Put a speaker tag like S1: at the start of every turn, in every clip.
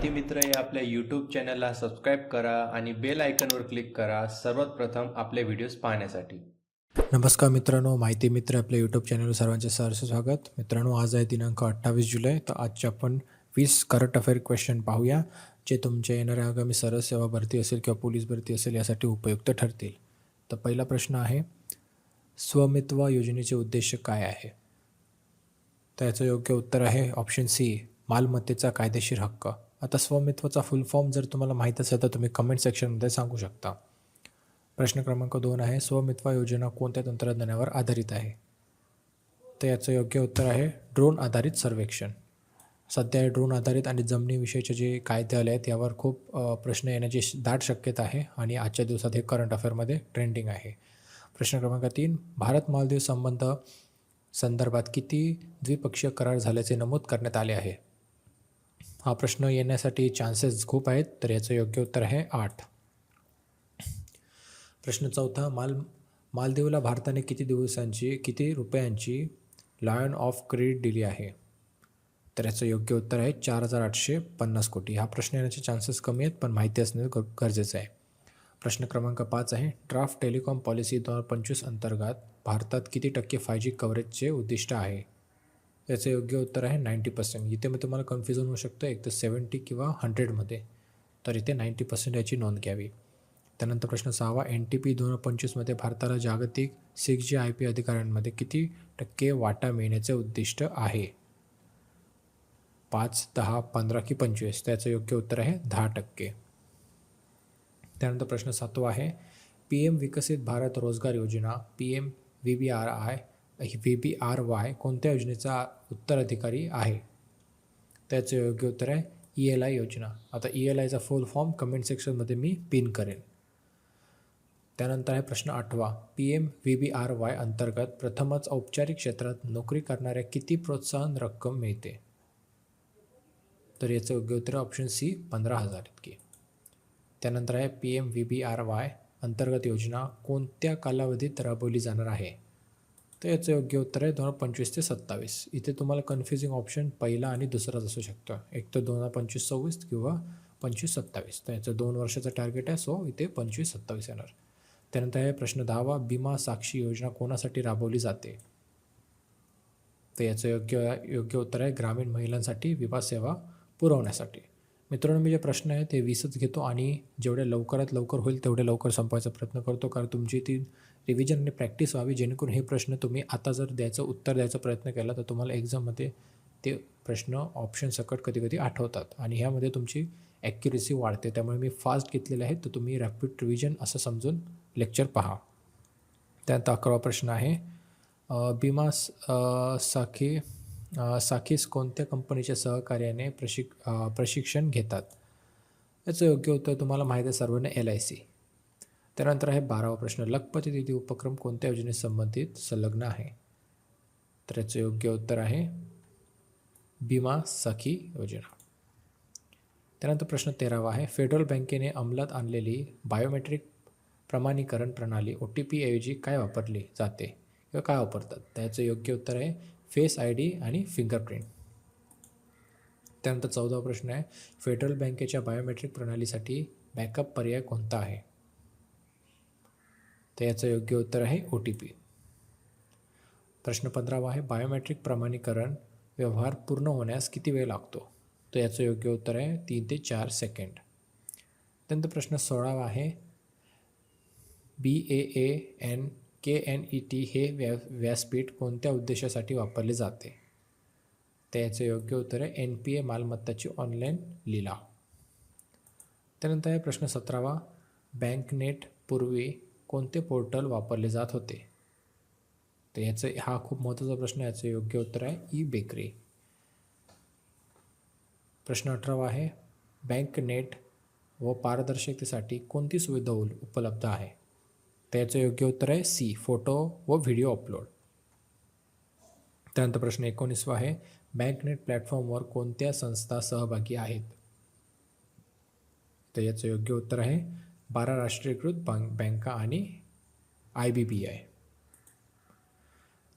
S1: माहिती मित्र या आपल्या यूट्यूब चॅनलला सबस्क्राईब करा आणि बेल आयकॉनवर क्लिक करा सर्वात प्रथम आपले व्हिडिओज पाहण्यासाठी.
S2: नमस्कार मित्रांनो, माहिती मित्र आपल्या यूट्यूब चॅनलवर सर्वांचे सहर्ष स्वागत. मित्रांनो, आज आहे दिनांक 28 जुलै. तर आजचे आपण 20 करंट अफेअर क्वेश्चन पाहूया, जे तुमच्या येणाऱ्या आगामी सरळ सेवा भरती असेल किंवा पोलीस भरती असेल यासाठी उपयुक्त ठरतील. तर पहिला प्रश्न आहे, स्वामित्व योजनेचे उद्देश काय आहे? तर याचं योग्य उत्तर आहे ऑप्शन सी, मालमत्तेचा कायदेशीर हक्क. आता स्वामित्वाचा फुल फॉर्म जर तुम्हाला माहीत असेल तर तुम्ही कमेंट सेक्शनमध्ये सांगू शकता. प्रश्न क्रमांक 2 आहे, स्वामित्व योजना कोणत्या तंत्रज्ञानावर आधारित आहे? तर याचं योग्य उत्तर आहे ड्रोन आधारित सर्वेक्षण. सध्या ड्रोन आधारित आणि जमिनीविषयीचे जे कायदे आले आहेत यावर खूप प्रश्न येण्याची दाट शक्यता आहे आणि आजच्या दिवसात हे करंट अफेअरमध्ये ट्रेंडिंग आहे. प्रश्न क्रमांक 3, भारत मालदीव संबंध संदर्भात किती द्विपक्षीय करार झाल्याचे नमूद करण्यात आले आहे? हा प्रश्न येण्यासाठी चान्सेस खूप आहेत, तर याचं योग्य उत्तर आहे 8. प्रश्न 4, मालदीवला भारताने किती रुपयांची लायन ऑफ क्रेडिट दिली आहे? तर याचं योग्य उत्तर आहे 4,850 कोटी. हा प्रश्न येण्याचे चान्सेस कमी आहेत, पण माहिती असणे गरजेचं आहे. प्रश्न क्रमांक 5 आहे, ड्राफ्ट टेलिकॉम पॉलिसी 2025 अंतर्गत भारतात किती टक्के 5G कव्हरेजचे उद्दिष्ट आहे? याचं योग्य उत्तर आहे 90%. इथे मग तुम्हाला कन्फ्युजन होऊ शकतं, एक तर 70 किंवा 100मध्ये, तर इथे 90% याची नोंद घ्यावी. त्यानंतर प्रश्न 6, NTP 2025मध्ये भारताला जागतिक 6G IP अधिकाऱ्यांमध्ये किती टक्के वाटा मिळण्याचे उद्दिष्ट आहे? 5, 10, 15 की 25? त्याचं योग्य उत्तर आहे 10%. त्यानंतर प्रश्न 7 आहे, PM विकसित भारत रोजगार योजना VBRY कोणत्या योजनेचा उत्तराधिकारी आहे? त्याचं योग्य उत्तर आहे ELI योजना. आता ELIचा फुल फॉर्म कमेंट सेक्शनमध्ये मी पिन करेन. त्यानंतर आहे प्रश्न 8, PM VBRY अंतर्गत प्रथमच औपचारिक क्षेत्रात नोकरी करणाऱ्या किती प्रोत्साहन रक्कम मिळते? तर याचं योग्य उत्तर ऑप्शन सी, 15,000 इतकी. त्यानंतर आहे PM VBRY अंतर्गत योजना कोणत्या कालावधीत राबवली जाणार आहे? तर याचं योग्य उत्तर आहे 2025 ते 27. इथे तुम्हाला कन्फ्युजिंग ऑप्शन पहिला आणि दुसराच असू शकतो, एक तर 2025-26 किंवा 25-27. तर याचं 2 वर्षाचं टार्गेट आहे, सो इथे 25-27 येणार. त्यानंतर आहे प्रश्न 10, भीमा साक्षी योजना कोणासाठी राबवली जाते? तर याचं योग्य उत्तर आहे ग्रामीण महिलांसाठी विमा सेवा पुरवण्यासाठी. मित्रांनो, मी जे प्रश्न आहेत ते 20च घेतो आणि जेवढ्या लवकरात लवकर होईल तेवढ्या लवकर संपवायचा प्रयत्न करतो, कारण तुमची ती रिव्हिजन आणि प्रॅक्टिस व्हावी, जेणेकरून हे प्रश्न तुम्ही आता जर उत्तर द्यायचा प्रयत्न केला तर तुम्हाला एक्झाममध्ये ते प्रश्न ऑप्शन सकट कधी कधी आठवतात आणि ह्यामध्ये तुमची ॲक्युरेसी वाढते. त्यामुळे मी फास्ट घेतलेले आहेत, तर तुम्ही रॅपिड रिव्हिजन असं समजून लेक्चर पहा. त्यानंतर 11वा प्रश्न आहे, भीमा साखीस कोणत्या कंपनीच्या सहकार्याने प्रशिक्षण घेतात? याचं योग्य उत्तर तुम्हाला माहीत आहे सर्वांना, LIC. त्यानंतर आहे 12वा प्रश्न, लखपती दीदी उपक्रम कोणत्या योजनेसंबंधित संलग्न आहे? तर याचं योग्य उत्तर आहे भीमा सखी योजना. त्यानंतर प्रश्न 13वा आहे, फेडरल बँकेने अंमलात आणलेली बायोमेट्रिक प्रमाणीकरण प्रणाली OTP ऐवजी काय वापरली जाते किंवा काय वापरतात? त्याचं योग्य उत्तर आहे फेस ID आणि फिंगरप्रिंट. त्यानंतर 14वा प्रश्न आहे, फेडरल बँकेच्या बायोमेट्रिक प्रणालीसाठी बॅकअप पर्याय कोणता आहे? तर याचं योग्य उत्तर आहे OTP. प्रश्न 15वा आहे, बायोमेट्रिक प्रमाणीकरण व्यवहार पूर्ण होण्यास किती वेळ लागतो? तर याचं योग्य उत्तर आहे 3 ते 4 सेकंड. त्यानंतर प्रश्न 16वा आहे, BAANKNET हे व्यासपीठ कोणत्या उद्देशासाठी वापरले जाते? तर याचं योग्य उत्तर आहे NPA मालमत्ताची ऑनलाईन लिलाव. त्यानंतर आहे प्रश्न 17वा, बँकनेट पूर्वी कोणते पोर्टल वापरले जात होते? तर हा खूप महत्त्वाचा प्रश्न आहे. याचं योग्य उत्तर आहे eBakery. प्रश्न 18वा आहे, बँकनेट व पारदर्शकतेसाठी कोणती सुविधा उपलब्ध आहे? तर याचं योग्य उत्तर आहे सी, फोटो व व्हिडिओ अपलोड. त्यानंतर प्रश्न 19वा आहे, बँकनेट प्लॅटफॉर्मवर कोणत्या संस्था सहभागी आहेत? तर याचं योग्य उत्तर आहे 12 राष्ट्रीयकृत बँका आणि IBPI.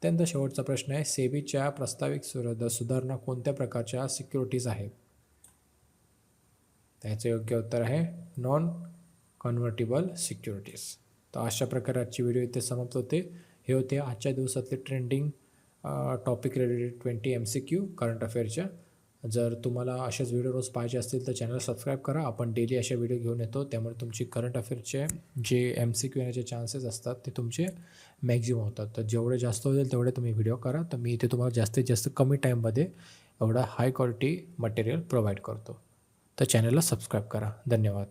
S2: त्यानंतर शेवटचा प्रश्न आहे, सेबीच्या प्रस्तावित सुधारणा कोणत्या प्रकारच्या सिक्युरिटीज आहेत? त्याचं योग्य उत्तर आहे नॉन कन्व्हर्टिबल सिक्युरिटीज. तर अशा प्रकारे आजची व्हिडिओ इथे समाप्त होते. हे होते आजच्या दिवसातले trending topic related 20 MCQ current अफेअरच्या. जर तुम्हाला असेच व्हिडिओ रोज पाहिजे असतील तर चॅनल सबस्क्राईब करा. आपण डेली अशा व्हिडिओ घेऊन येतो, त्यामुळे तुमची करंट अफेअरचे जे MCQ येण्याचे चान्सेस असतात ते तुमचे मॅक्झिमम होतात. तर जेवढे जास्त होतील तेवढे तुम्ही व्हिडिओ करा. तर मी इथे तुम्हाला जास्तीत जास्त कमी टाईममध्ये एवढा हाय क्वालिटी मटेरियल प्रोव्हाइड करतो. तर चॅनलला सबस्क्राईब करा. धन्यवाद.